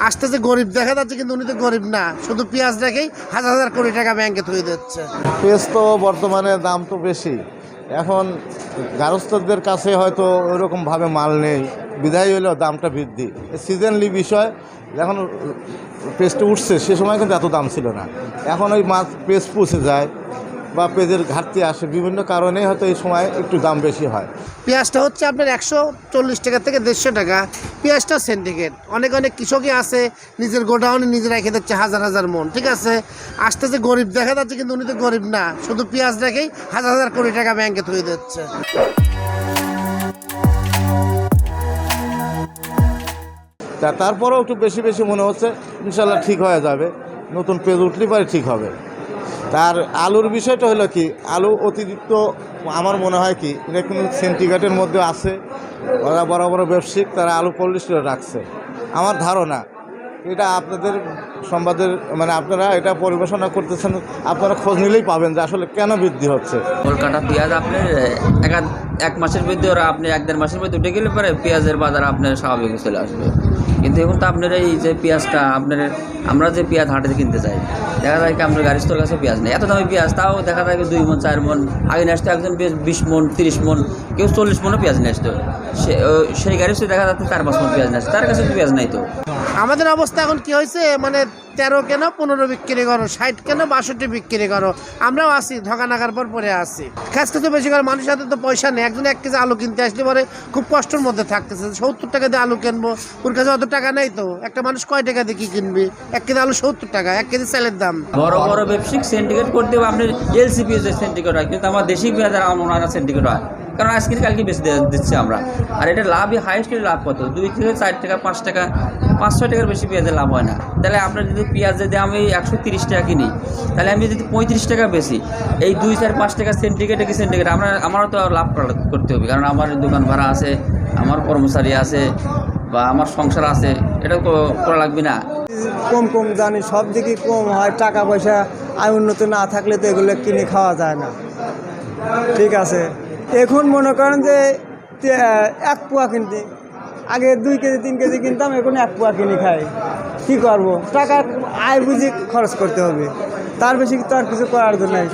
আসতে যে গরিব দেখা যাচ্ছে, কিন্তু উনি তো গরিব না, শুধু পেঁয়াজ রেখেই হাজার হাজার কোটি টাকা ব্যাংকে থুয়ে দিচ্ছে। পেঁয়াজ তো বর্তমানে দাম তো বেশি, এখন গার্হস্থ্যদের কাছে হয়তো ওইরকমভাবে মাল নেই, বিধায় হলেও দামটা বৃদ্ধি। সিজনলি বিষয়, যখন পেঁয়াজটা উঠছে সে সময় কিন্তু এত দাম ছিল না। এখন ওই মাছ পেঁয়াজ পচে যায় বা পেঁয়াজের ঘাটতি আসে, বিভিন্ন কারণেই হয়তো এই সময় একটু দাম বেশি হয়। পেঁয়াজটা হচ্ছে আপনার 140 টাকা থেকে 150 টাকা। পেঁয়াজটা সিন্ডিকেট, অনেক অনেক কৃষকই আছে নিজের গোডাউনে নিজে রেখে দিচ্ছে হাজার হাজার মন, ঠিক আছে। আসতে যে গরিব দেখা যাচ্ছে, কিন্তু উনি তো গরিব না, শুধু পেঁয়াজ রেখেই হাজার হাজার কোটি টাকা ব্যাংকে থুয়ে দিচ্ছে। তারপরেও একটু বেশি বেশি মনে হচ্ছে, ইনশাল্লাহ ঠিক হয়ে যাবে, নতুন পেঁয়াজ উঠলে পরে ঠিক হবে। তার আলুর বিষয়টা হলো কি, আলু অতিরিক্ত আমার মনে হয় কি, এটা কিন্তু সিন্ডিকেটের মধ্যে আছে, ওরা বড় বড় ব্যবসায়িক, তারা আলু কোল্ড স্টোরে রাখছে আমার ধারণা। এটা আপনাদের সংবাদের মানে আপনারা এটা পরিবেশনা করতেছেন, আপনারা খোঁজ নিলেই পাবেন যে আসলে কেন বৃদ্ধি হচ্ছে। কলকাতা পেঁয়াজ আপনার এক মাসের মধ্যে ওরা আপনি 1-1.5 মাসের মধ্যে উঠে গেলে পরে পেঁয়াজের বাজার আপনার স্বাভাবিক চলে আসবে। কিন্তু এখন তো আপনার এই যে পেঁয়াজটা আপনার, আমরা যে পেঁয়াজ হাটে কিনতে চাই, দেখা যায় কি আপনার গাড়ির কাছে পেঁয়াজ নেই, এত দামি পেঁয়াজ, তাও দেখা যায় 2 মণ 4 মণ আগে নিয়ে আসতো একজন পেঁয়াজ 20 মণ 30 মণ, কেউ 40 মণও পেঁয়াজ নিয়ে আসতো। সেই গাড়ির সাথে দেখা যাচ্ছে 4-5 মণ পেঁয়াজ নিয়ে আসতো, তার কাছে পেঁয়াজ নাই তো। আমাদের অবস্থা এখন কি হয়েছে, মানে 13 কেন 15 বিক্রি করো, 60 কেন 62 বিক্রি করো। আমরাও আসি ধকা নাগার পর পরে আসি। খাস তো বেশি করে মানুষের হাতে তো পয়সা নেই। একজন 1 কেজি আলু কিনতে আসলে পরে খুব কষ্টের মধ্যে থাকতেছে, 70 টাকা দিয়ে আলু কিনবো, ওর কাছে অত টাকা নেই তো। একটা মানুষ কয় টাকা দিয়ে কি কিনবি? 1 কেজি আলু 70 টাকা, 1 কেজি চালের দাম। বড় বড় ব্যবসায়িক সিন্ডিকেট করতে হবে আপনার, এলসিপি সিন্ডিকেট হয়, কিন্তু আমার দেশি পেঁয়াজ আর ওনারা সিন্ডিকেট হয়, কারণ আজকে কালকে বেশি দিচ্ছি আমরা। আর এটা লাভই হাইস্ট লাভ কত, 2 থেকে 4 টাকা 5 টাকা 5-6 টাকার বেশি পেঁয়াজের লাভ হয় না। তাহলে আপনার যদি পেঁয়াজ যদি আমি 130 টাকা কিনি, তাহলে আমি যদি 35 টাকা বেশি, এই 2-4-5 টাকা সিন্ডিকেটে কি সিন্ডিকেট আমারও তো লাভ করতে হবে, কারণ আমার দোকান ভাড়া আছে, আমার কর্মচারী আছে, বা আমার সংসার আছে, এটা করা লাগবে না। কম কম জানি, সব দিকে কম হয়, টাকা পয়সা আয় উন্নতি না থাকলে তো এগুলো কিনে খাওয়া যায় না, ঠিক আছে। এখন মনে করেন যে 1 পোয়া কিনতে, আগে 2 কেজি 3 কেজি কিনতাম, এখন 1 পোয়া কিনে খাই। কী করবো, টাকা আয় বুঝি খরচ করতে হবে, তার বেশি তো আর কিছু করার জন্য নাই।